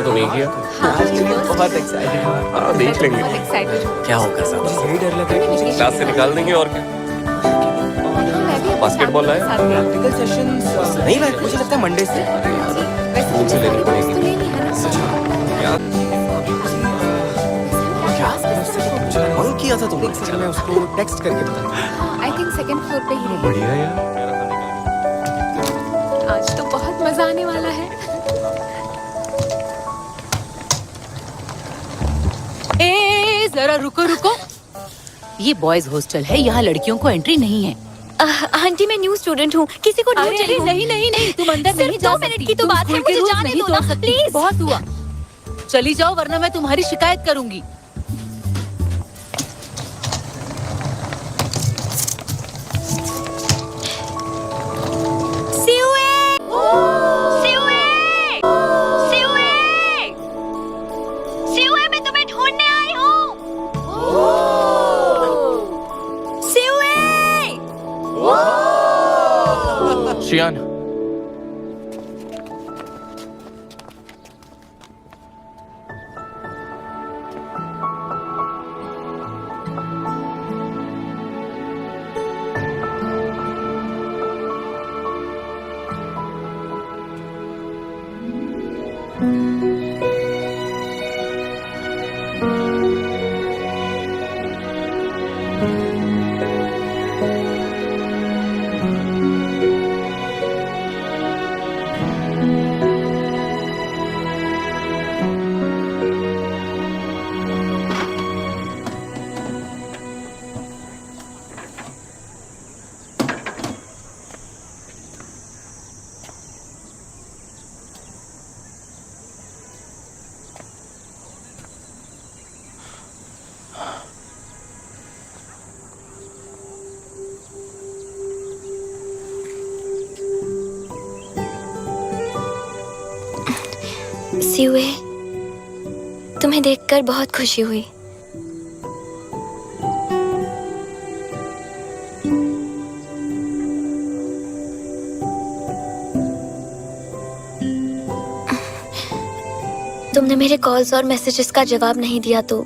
तुम एक ही हो? बहुत एक्साइटेड हूँ। हाँ देख लेंगे बहुत एक्साइटेड हूँ। क्या होगा सब। यही डर लग रहा है। क्लास से निकाल देंगे और क्या। मैं भी बास्केटबॉल लाए? प्रैक्टिकल सेशंस नहीं लाए, मुझे लगता है मंडे से। स्कूल से लेनी पड़ेगी। कॉल किया था तुमने? चल मैं उसको टेक्स्ट करके बताता आई थिंक सेकंड फ्लोर पे ही हूँ। है। बढ़िया यार। आज तो बहुत मजा आने वाला है। ए जरा रुको रुको, ये बॉयज हॉस्टल है, यहाँ लड़कियों को एंट्री नहीं है। आंटी मैं न्यू स्टूडेंट हूँ, किसी को अरे अरे नहीं नहीं नहीं, तुम अंदर नहीं जा सकती। 2 मिनट की तो तुम बात है, स्कूल के मुझे रूल्स जाने नहीं दो तोड़ ना, सकती। प्लीज। बहुत हुआ, चली जाओ वरना मैं तुम्हारी शिकायत करूंगी। मैं तुम्हें ढूंढने आई हूँ। शियान सियुए, तुम्हें देखकर बहुत खुशी हुई। तुमने मेरे कॉल्स और मैसेजेस का जवाब नहीं दिया तो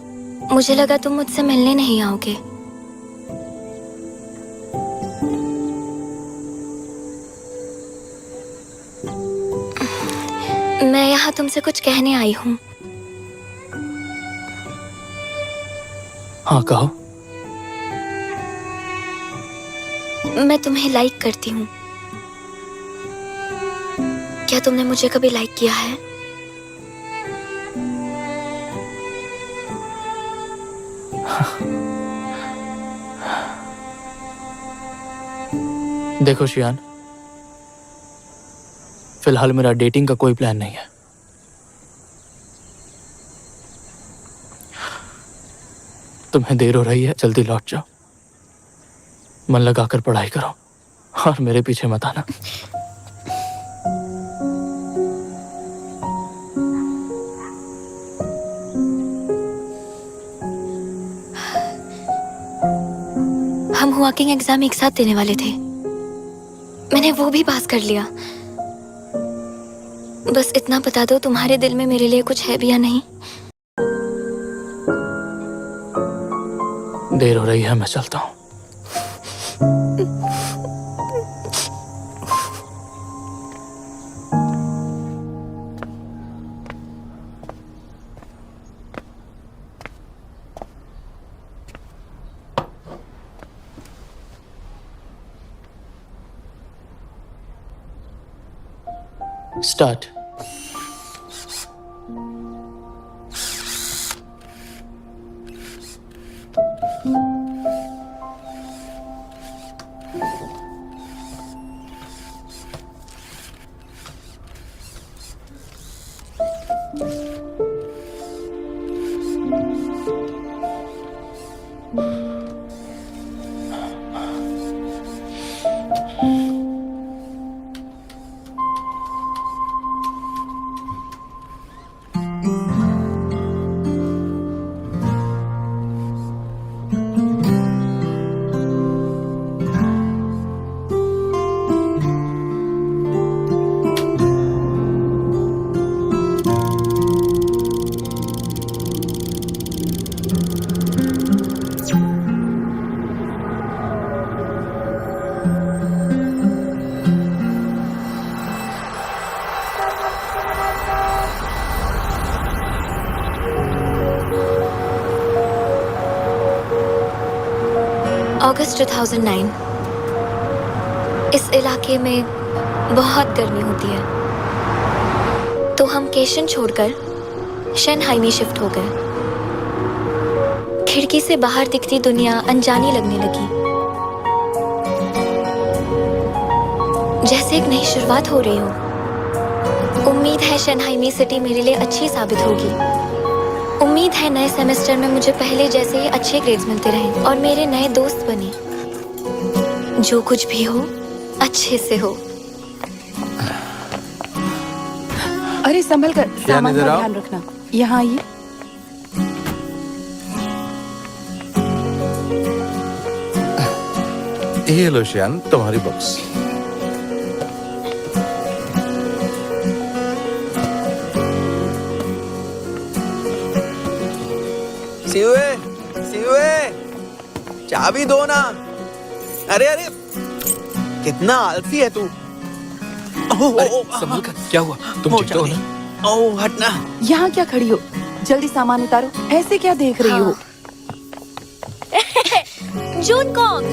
मुझे लगा तुम मुझसे मिलने नहीं आओगे। मैं यहाँ तुमसे कुछ कहने आई हूँ। हाँ कहो। मैं तुम्हें लाइक करती हूँ। क्या तुमने मुझे कभी लाइक किया है? देखो शियान, फिलहाल मेरा डेटिंग का कोई प्लान नहीं है। तुम्हें देर हो रही है, जल्दी लौट जाओ। मन लगाकर पढ़ाई करो और मेरे पीछे मत आना। हम वॉकिंग एग्जाम एक साथ देने वाले थे, मैंने वो भी पास कर लिया। बस इतना बता दो, तुम्हारे दिल में मेरे लिए कुछ है भी या नहीं? देर हो रही है, मैं चलता हूँ। स्टार्ट। अगस्त 2009। इस इलाके में बहुत गर्मी होती है, तो हम केशन छोड़कर शंघाई में शिफ्ट हो गए। खिड़की से बाहर दिखती दुनिया अनजानी लगने लगी, जैसे एक नई शुरुआत हो रही हो। उम्मीद है शंघाई में सिटी मेरे लिए अच्छी साबित होगी। उम्मीद है नए सेमेस्टर में मुझे पहले जैसे ही अच्छे ग्रेड्स मिलते रहें और मेरे नए दोस्त बने। जो कुछ भी हो अच्छे से हो। अरे संभल कर, सामान का ध्यान रखना। यहाँ आइए। ये लो शियान, तुम्हारी बुक्स। सियुए, चाबी दो ना। अरे अरे, कितना आलसी है तू। संभल कर, क्या हुआ? तुम ठीक तो हो ना? ओह, हटना। यहाँ क्या खड़ी हो? जल्दी सामान उतारो। ऐसे क्या देख रही हो? जून कॉन्ग।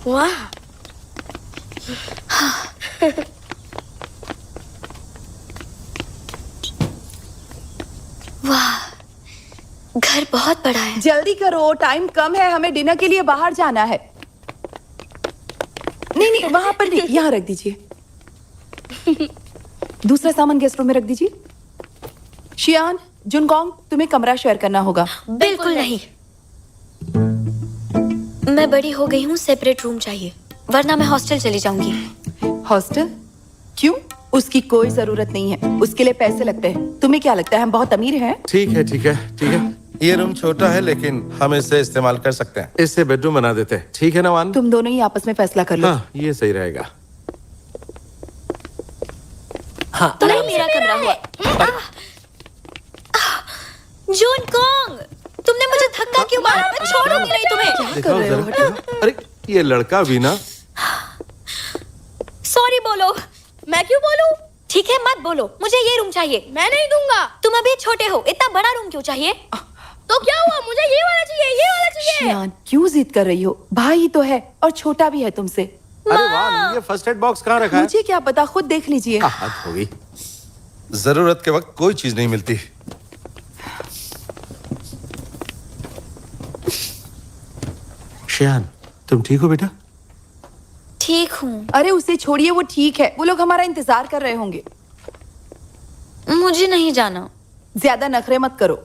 वाह। वाह, घर बहुत बड़ा है। जल्दी करो, टाइम कम है, हमें डिनर के लिए बाहर जाना है। नहीं नहीं, वहां पर नहीं, यहाँ रख दीजिए। दूसरा सामान गेस्ट रूम में रख दीजिए। शियान, जुनगोंग, तुम्हें कमरा शेयर करना होगा। बिल्कुल नहीं, मैं बड़ी हो गई हूँ, सेपरेट रूम चाहिए, वरना मैं हॉस्टल चली जाऊंगी। हॉस्टल? क्यों? उसकी कोई जरूरत नहीं है, उसके लिए पैसे लगते हैं। तुम्हें क्या लगता है हम बहुत अमीर हैं? ठीक है ठीक है ठीक है। ये रूम छोटा है लेकिन हम इसे इस्तेमाल कर सकते हैं। इससे बेडरूम बना देते हैं, ठीक है ना वान? तुम दोनों ही आपस में फैसला कर लो। हाँ, ये सही रहेगा। हाँ, तो नहीं मेरा कमरा हुआ। जून कॉन्ग, तुमने मुझे धक्का क्यों मारा? मैं छोड़ूंगी नहीं तुम्हें। दिखाओ जरा। अरे ये लड़का भी ना। सॉरी बोलो। मैं क्यों बोलूं? ठीक है, मत बोलो। मुझे ये रूम चाहिए। मैं नहीं दूंगा। तुम अभी छोटे हो, इतना बड़ा रूम क्यों चाहिए? तो क्या हुआ? मुझे ये वाला चाहिए, ये वाला चाहिए। शियान, क्यों जिद कर रही हो? भाई तो है और छोटा भी है तुमसे। अरे वाह, ये फर्स्ट एड बॉक्स कहाँ रखा है? मुझे क्या पता, खुद देख लीजिए। हद हो गई। जरूरत के वक्त कोई चीज नहीं मिलती। शियान, तुम ठीक हो बेटा? ठीक हूँ। अरे उसे छोड़िए, वो ठीक है। वो लोग हमारा इंतजार कर रहे होंगे। मुझे नहीं जाना। ज्यादा नखरे मत करो।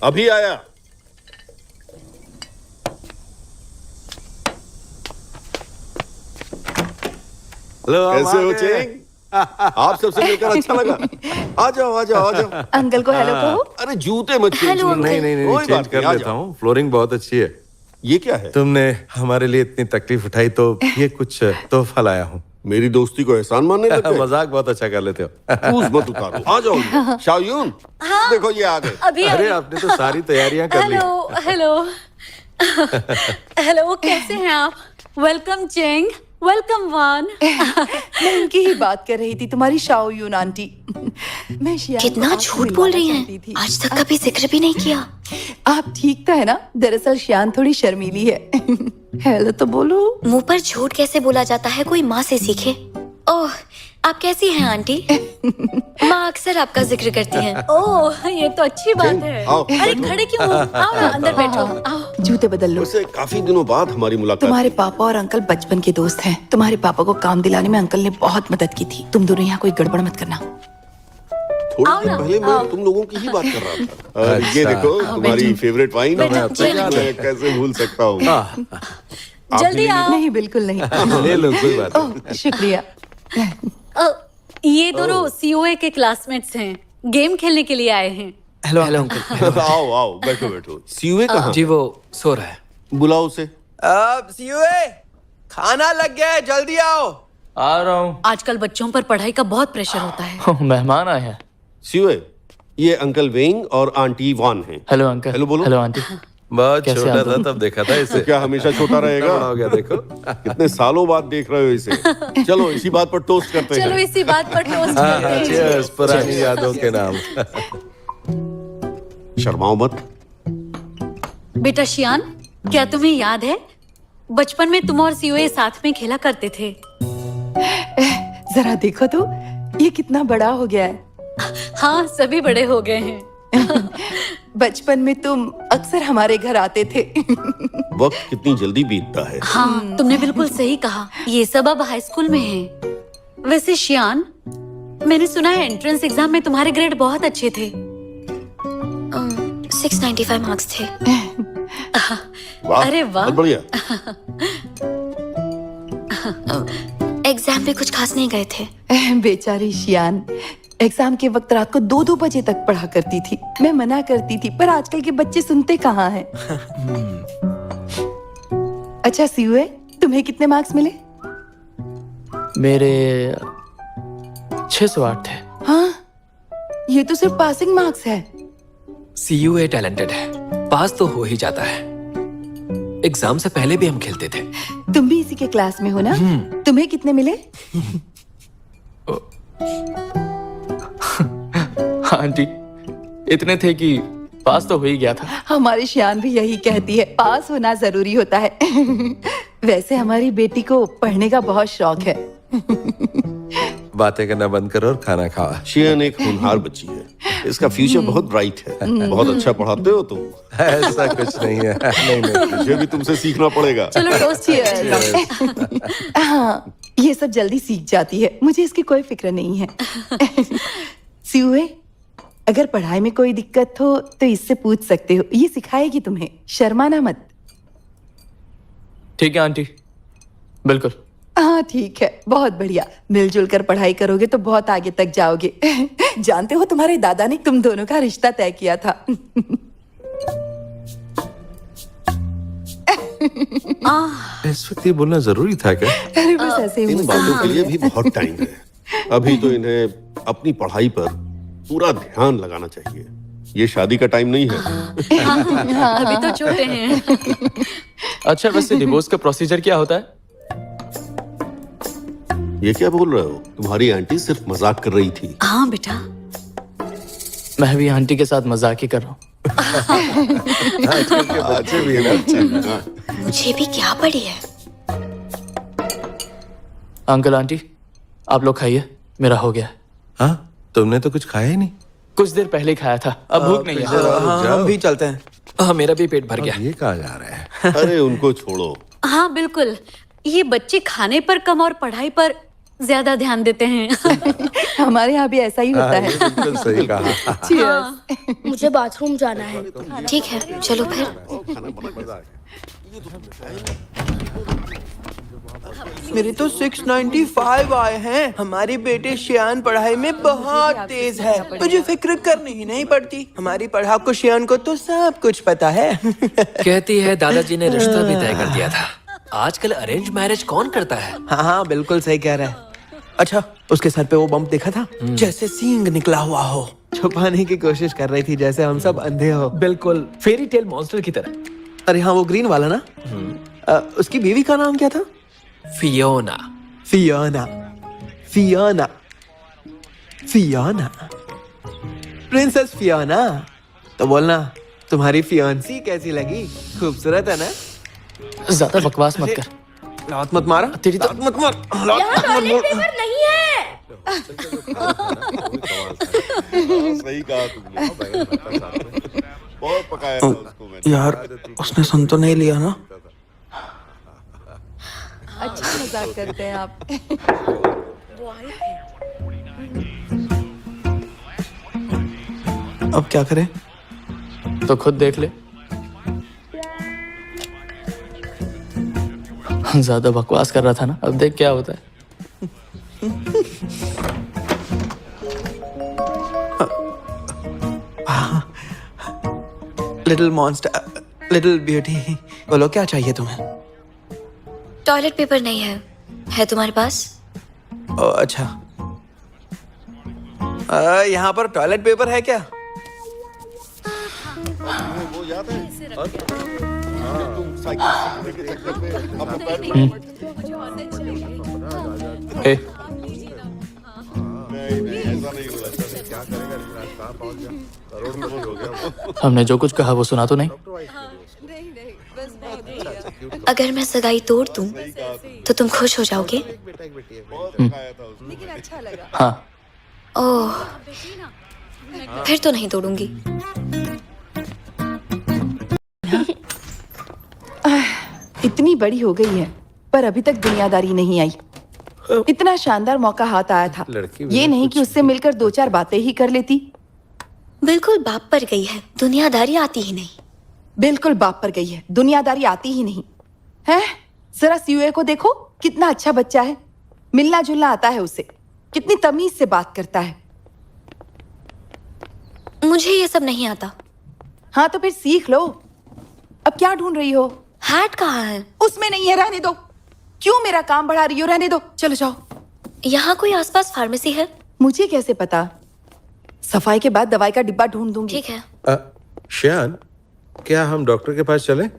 अभी आया। हेलो, कैसे हो चेंग? आप सबसे मिलकर अच्छा लगा। आ जाओ आ जाओ आ जाओ। अंकल को हेलो कहो। अरे जूते मत चेंज हेलो, करो। नहीं नहीं नहीं, कोई चेंज बात कर नहीं, आ लेता जाओ। हूँ। फ्लोरिंग बहुत अच्छी है। ये क्या है? तुमने हमारे लिए इतनी तकलीफ उठाई तो ये कुछ तोहफा लाया हूँ। मेरी दोस्ती को एहसान मानने लग गए? मजाक बहुत अच्छा कर लेते हो। पूछ मत उतारो। आ जाओ शाओयून। देखो ये आ गए। अभी अरे आपने तो सारी तैयारियां कर ली। हेलो हेलो हेलो, कैसे हैं आप? वेलकम चेंग, वेलकम वान। मैं उनकी ही बात कर रही थी, तुम्हारी शाओयून आंटी। मैं शियान को कितना आपसे झूठ बोल रही मिलवाना चाहती हैं। थी। आज तक कभी जिक्र भी नहीं किया। आप ठीक तो है ना? दरअसल शियान थोड़ी शर्मीली है। हेलो तो बोलो। मुंह पर झूठ कैसे बोला जाता है, कोई माँ से सीखे। ओह, आप कैसी हैं आंटी? माँ अक्सर आपका जिक्र करती हैं। ओह, ये तो अच्छी बात है। आओ, अरे बैठो। खड़े क्यों हो? आओ ना, अंदर बैठो। आओ। जूते बदल लो। वैसे काफी दिनों बाद हमारी मुलाकात तुम्हारे हुई। पापा और अंकल बचपन के दोस्त हैं। तुम्हारे पापा को काम दिलाने में अंकल ने बहुत मदद की थी। तुम दोनों यहाँ कोई गड़बड़ मत करना। थोड़ी आओ देर ना, पहले मैं तुम लोगों की ही बात कर रहा था। ये अच्छा। देखो तुम्हारी फेवरेट वाइन। बैठो, मैं बैठो। कैसे भूल सकता हूँ। आप जल्दी भी आओ। नहीं, बिल्कुल नहीं। ले लो, कोई बात नहीं। ओह, शुक्रिया। ये दोनों सीओए के क्लासमेट्स हैं, गेम खेलने के लिए आए हैं। Hello hello uncle. आओ आओ, बैठो बैठो। सीयूए कहाँ? जी वो सो रहा है। बुलाओ उसे। अब सियुए, खाना लग गया है, जल्दी आओ। आ रहा हूँ। आजकल बच्चों पर पढ़ाई का बहुत प्रेशर होता है। मेहमान आए हैं। सीयूए, ये अंकल वेंग और आंटी वान हैं। Hello uncle. हेलो बोलो। Hello aunty. बहुत कैसे छोटा आदम? था तब देखा था इसे। क्या हमेशा छोटा रहेगा? बड़ा हो गया देखो। कितने सालों बाद देख रहे हो इसे। चलो इसी बात पर टोस्ट करते चलो हैं। इसी बात पर टोस्ट हाँ करते हाँ, हैं। cheers, पुरानी यादों के नाम। शर्माओ मत। बेटा शियान, क्या तुम्हें याद है बचपन में तुम और सीओए साथ में खेला करते थे? जरा देखो तो ये कितना बड़ा हो गया है। हाँ, सभी बड़े हो गए हैं। बचपन में तुम अक्सर हमारे घर आते थे। वक्त कितनी जल्दी बीतता है। हाँ, तुमने बिल्कुल सही कहा। ये सब अब हाई स्कूल में है। वैसे शियान, मैंने सुना है एंट्रेंस एग्जाम में तुम्हारे ग्रेड बहुत अच्छे थे। 695 मार्क्स थे। वाह, अरे वाह। बहुत बढ़िया। एग्जाम में कुछ खास नहीं गए थे। बेचारी शियान एग्जाम के वक्त रात को 2-2 बजे तक पढ़ा करती थी। मैं मना करती थी पर आजकल के बच्चे सुनते कहाँ हैं। अच्छा सीयूए, तुम्हें कितने मार्क्स मिले? मेरे 608 थे। हाँ, ये तो सिर्फ पासिंग मार्क्स है। सीयूए टैलेंटेड है, पास तो हो ही जाता है। एग्जाम से पहले भी हम खेलते थे। तुम भी इसी के क्लास में हो ना? तुम्हें कितने मिले? हाँ आंटी, इतने थे कि पास तो हो ही गया था। हमारी शियान भी यही कहती है, पास होना जरूरी होता है। वैसे हमारी बेटी को पढ़ने का बहुत शौक है। बातें करना बंद करो और खाना खाओ। शियान एक होनहार बच्ची है। इसका फ्यूचर बहुत ब्राइट है। बहुत अच्छा पढ़ाते हो तुम। ऐसा कुछ नहीं है। नहीं नहीं, मुझे भी तुमसे सीखना पड़ेगा। चलो टोस्ट। हाँ, ये सब जल्दी सीख जाती है। मुझे इसकी कोई फिक्र नहीं है। सीयूए, अगर पढ़ाई में कोई दिक्कत हो तो इससे पूछ सकते हो। ये सिखाएगी तुम्हें, शर्माना मत। ठीक है आंटी, बिल्कुल। हाँ ठीक है, बहुत बढ़िया। मिलजुल कर पढ़ाई करोगे तो बहुत आगे तक जाओगे। जानते हो तुम्हारे दादा ने तुम दोनों का रिश्ता तय किया था। इस वक्त ये बोलना जरूरी था क्या? अरे बस ऐसे ही इन बोलते बातों के लिए भी बहुत टाइम है। अभी तो इन्हें अपनी पढ़ाई पर पूरा ध्यान लगाना चाहिए। ये शादी का टाइम नहीं है। अभी तो छोटे हैं। अच्छा, वैसे डिवोर्स का प्रोसीजर क्या होता है? ये क्या बोल रहे हो? तुम्हारी आंटी सिर्फ मजाक कर रही थी। हाँ बेटा। मैं भी आंटी के साथ मजाक ही कर रहा हूँ। आजकल के बच्चे भी है ना। मुझे भी क्या पड़ी है। अंकल आंटी, आप लोग खाइए, मेरा हो गया है। हाँ, तुमने तो कुछ खाया ही नहीं। कुछ देर पहले ही खाया था, अब भूख नहीं है। हाँ, हम भी चलते हैं। हाँ, मेरा भी पेट भर गया। ये कहाँ जा रहा है? अरे उनको छोड़ो। हाँ बिल्कुल, ये बच्चे खाने पर कम और पढ़ाई पर ज्यादा ध्यान देते हैं। हमारे यहाँ भी ऐसा ही होता हाँ, है। ये बिल्कुल सही कहा। Cheers। मुझे बाथरूम जाना है। ठीक है, चलो फिर। मेरे तो 695 आए हैं। हमारी बेटी शियान पढ़ाई में बहुत तेज है। मुझे फिक्र करनी ही नहीं पड़ती। हमारी पढ़ाकू शियान को तो सब कुछ पता है। कहती है दादाजी ने रिश्ता भी तय कर दिया था। आजकल अरेंज मैरिज कौन करता है? हाँ हाँ, बिल्कुल सही कह रहा है। अच्छा, उसके सर पे वो बम्प देखा था? जैसे सींग निकला हुआ हो। छुपाने की कोशिश कर रही थी, जैसे हम सब अंधे हो। बिल्कुल फेरी टेल मॉन्स्टर की तरह। अरे हाँ, वो ग्रीन वाला ना। उसकी बीवी का नाम क्या था? Fiona. Fiona. Fiona. Fiona. Princess Fiona. तो बोलना, तुम्हारी फियोन्सी कैसी लगी? खूबसूरत है ना? ज्यादा बकवास मत कर। लात मत मारा। तेरी तो- लात मत मार। लात मत मार। नहीं है। सही कहा तुमने। बहुत पकाया था उसको मैंने। यार, उसने सुन तो नहीं लिया ना? अच्छा मजाक करते हैं आप। अब क्या करें? तो खुद देख ले। ज्यादा बकवास कर रहा था ना, अब देख क्या होता है। लिटिल मॉन्स्टर, लिटिल ब्यूटी, बोलो क्या चाहिए तुम्हें? टॉयलेट पेपर नहीं है, है तुम्हारे पास? अच्छा, यहाँ पर टॉयलेट पेपर है क्या? वो याद है? तुम साइकिल सीखने के चक्कर में अपना पैर नहीं, ए, नहीं ऐसा नहीं होगा। क्या करेगा, कहाँ पहुंच गया, करोड़ में हो गया। हमने जो कुछ कहा वो सुना तो नहीं? अगर मैं सगाई तोड़ दूं तो तुम खुश हो जाओगे? हाँ। ओह, फिर तो नहीं तोड़ूंगी। इतनी बड़ी हो गई है पर अभी तक दुनियादारी नहीं आई। इतना शानदार मौका हाथ आया था, ये नहीं कि उससे मिलकर दो चार बातें ही कर लेती। बिल्कुल बाप पर गई है, दुनियादारी आती ही नहीं। बिल्कुल बाप पर गई है, दुनियादारी आती ही नहीं है। जरा सीयूए को देखो, कितना अच्छा बच्चा है, मिलना जुलना आता है उसे, कितनी तमीज से बात करता है। मुझे ये सब नहीं आता। हाँ तो फिर सीख लो। अब क्या ढूंढ रही हो? हैट कहाँ है? उसमें नहीं है, रहने दो। क्यों मेरा काम बढ़ा रही हो? रहने दो, चलो जाओ। यहाँ कोई आसपास फार्मेसी है? मुझे कैसे पता? सफाई के बाद दवाई का डिब्बा ढूंढ दूंगी। ठीक है। श्यान, क्या हम डॉक्टर के पास चलें?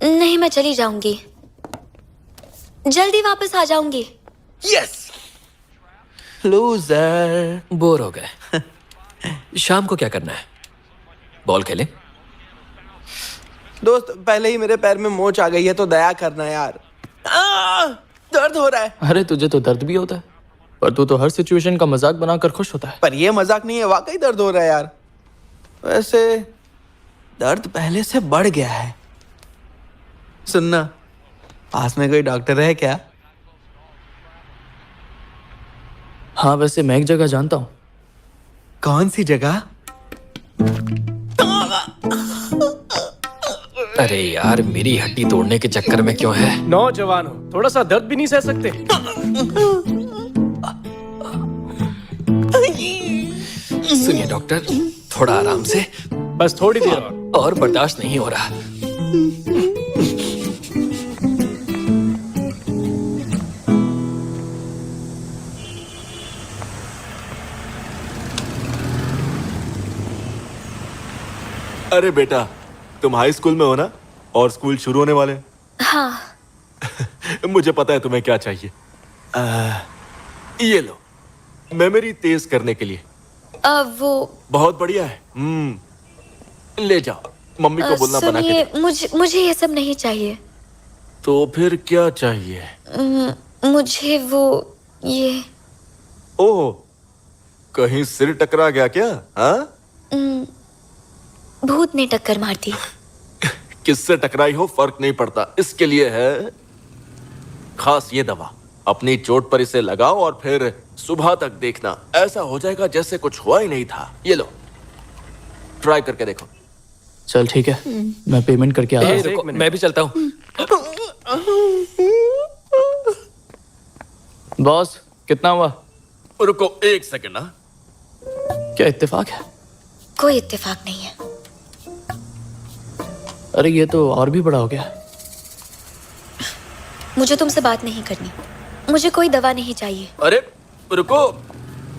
नहीं, मैं चली जाऊंगी, जल्दी वापस आ जाऊंगी। Yes loser. बोर हो गए। शाम को क्या करना है? बॉल खेलें? दोस्त, पहले ही मेरे पैर में मोच आ गई है तो दया करना यार। दर्द हो रहा है। अरे तुझे तो दर्द भी होता है, पर तू तो हर सिचुएशन का मजाक बनाकर खुश होता है। पर ये मजाक नहीं है, वाकई दर्द हो रहा है यार। वैसे दर्द पहले से बढ़ गया है। सुनना, पास में कोई डॉक्टर है क्या? हाँ, वैसे मैं एक जगह जानता हूँ। कौन सी जगह? अरे यार, मेरी हड्डी तोड़ने के चक्कर में क्यों है? नौजवान हो, थोड़ा सा दर्द भी नहीं सह सकते? सुनिए डॉक्टर, थोड़ा आराम से, बस थोड़ी देर और बर्दाश्त नहीं हो रहा। अरे बेटा, तुम हाई स्कूल में हो ना, और स्कूल शुरू होने वाले हैं। हाँ। मुझे पता है तुम्हें क्या चाहिए। ये लो, मेमोरी तेज करने के लिए। वो बहुत बढ़िया है। ले जाओ, मम्मी को बोलना बना के सुनिए, मुझे ये सब नहीं चाहिए। तो फिर क्या चाहिए? मुझे वो ये। ओह, कहीं सिर टकरा गया क्या? हाँ? भूत ने टक्कर मार दी। किससे टकराई हो फर्क नहीं पड़ता, इसके लिए है खास ये दवा। अपनी चोट पर इसे लगाओ और फिर सुबह तक देखना, ऐसा हो जाएगा जैसे कुछ हुआ ही नहीं था। ये लो, ट्राई करके देखो। चल ठीक है, मैं पेमेंट करके आता हूँ। रुको, मैं भी चलता हूँ। बॉस, कितना हुआ? रुको एक सेकंड। ना क्या इत्तेफाक है? कोई इत्तेफाक नहीं है। अरे ये तो और भी बड़ा हो गया। मुझे तुमसे बात नहीं करनी, मुझे कोई दवा नहीं चाहिए। अरे रुको,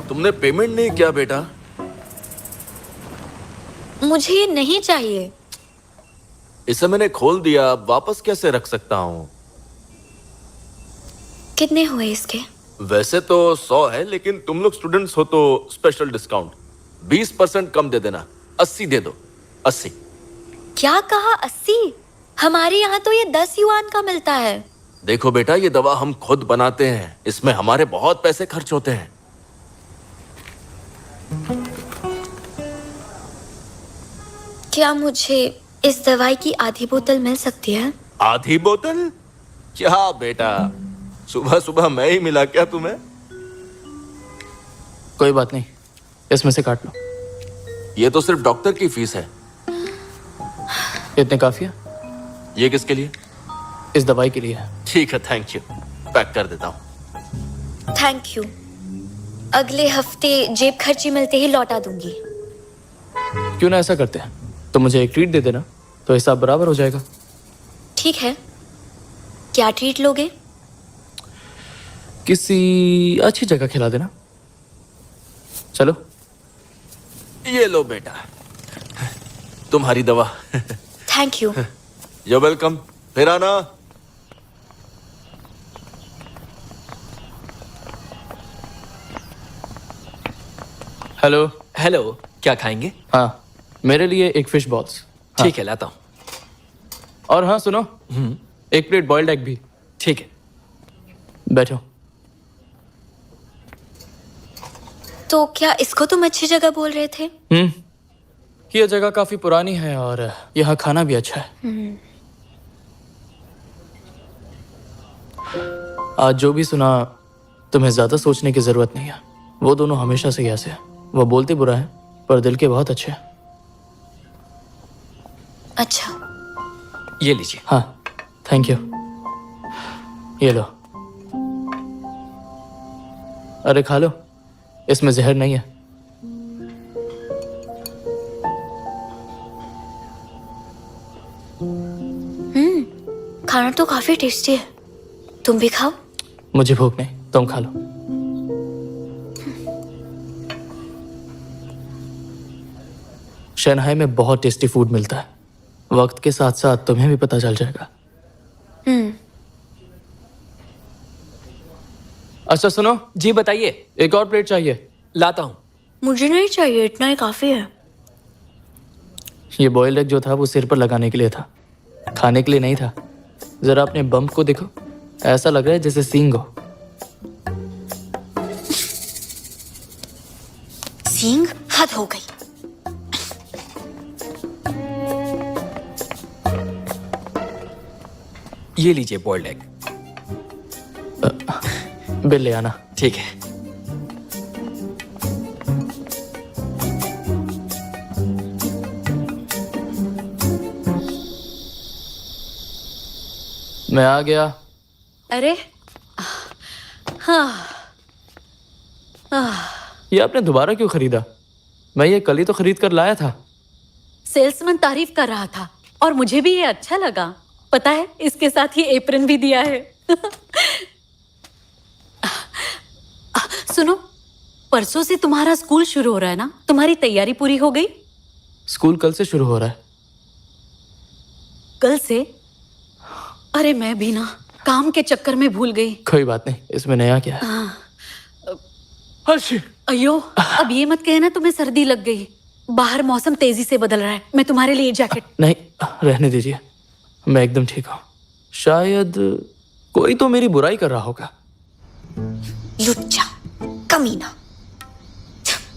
तुमने पेमेंट नहीं किया बेटा। मुझे ये नहीं चाहिए। इसे मैंने खोल दिया, वापस कैसे रख सकता हूँ? कितने हुए इसके? वैसे तो 100 है, लेकिन तुम लोग स्टूडेंट्स हो तो स्पेशल डिस्काउंट 20% कम दे देना। 80 दे दो। 80। क्या कहा? 80? हमारे यहाँ तो ये 10 युआन का मिलता है। देखो बेटा, ये दवा हम खुद बनाते हैं, इसमें हमारे बहुत पैसे खर्च होते हैं। क्या मुझे इस दवाई की आधी बोतल मिल सकती है? आधी बोतल? क्या बेटा, सुबह सुबह मैं ही मिला क्या तुम्हें? कोई बात नहीं, इसमें से काट लो। ये तो सिर्फ डॉक्टर की फीस है। इतने काफी है? ये किसके लिए? इस दवाई के लिए है। ठीक है, थैंक यू। पैक कर देता हूँ। Thank you. अगले हफ्ते जेब खर्ची मिलते ही लौटा दूंगी। क्यों ना ऐसा करते हैं, तो मुझे एक ट्रीट दे देना, तो हिसाब बराबर हो जाएगा। ठीक है, क्या ट्रीट लोगे? किसी अच्छी जगह खिला देना। चलो। ये लो बेटा, तुम्हारी दवा। Thank you. You welcome. फिर आना। हेलो। हेलो, क्या खाएंगे? हाँ, मेरे लिए एक फिश बॉल्स। ठीक है, लाता हूँ। और हाँ सुनो, एक प्लेट बॉइल्ड एग भी। ठीक है। बैठो। तो क्या इसको तुम अच्छी जगह बोल रहे थे? ये जगह काफी पुरानी है और यहाँ खाना भी अच्छा है। आज जो भी सुना, तुम्हें ज्यादा सोचने की जरूरत नहीं है। वो दोनों हमेशा से ऐसे हैं। वो बोलते बुरा है पर दिल के बहुत अच्छे हैं। अच्छा। ये लीजिए। हाँ, थैंक यू। ये लो। अरे खा लो, इसमें जहर नहीं है। खाना तो काफी टेस्टी है, तुम भी खाओ। मुझे भूख नहीं, तुम खा लो। शंघाई में बहुत टेस्टी फूड मिलता है। वक्त के साथ साथ तुम्हें भी पता चल जाएगा। अच्छा सुनो। जी बताइए। एक और प्लेट चाहिए। लाता हूँ। मुझे नहीं चाहिए, इतना ही काफी है। ये बॉइल्ड एग जो था वो सिर पर लगाने के लिए था, खाने के लिए नहीं था। जरा अपने बम्प को देखो, ऐसा लग रहा है जैसे सींग हो। सींग? हद हो गई। ये लीजिए बॉइल्ड एग। बिल ले आना। ठीक है। मैं आ गया। अरे हाँ। ये आपने दोबारा क्यों खरीदा? मैं ये कल ही तो खरीद कर लाया था। सेल्समैन तारीफ कर रहा था और मुझे भी ये अच्छा लगा। पता है, इसके साथ ये एप्रन भी दिया है। सुनो, परसों से तुम्हारा स्कूल शुरू हो रहा है ना? तुम्हारी तैयारी पूरी हो गई? स्कूल कल से शुरू हो रहा है। कल से? अरे मैं भी ना काम के चक्कर में भूल गई। कोई बात नहीं, इसमें नया क्या है? अयो, अब ये मत कहना तुम्हें सर्दी लग गई। बाहर मौसम तेजी से बदल रहा है। मैं तुम्हारे लिए जैकेट। नहीं, रहने दीजिए, मैं एकदम ठीक हूँ। शायद कोई तो मेरी बुराई कर रहा होगा। लुच्चा, कमीना।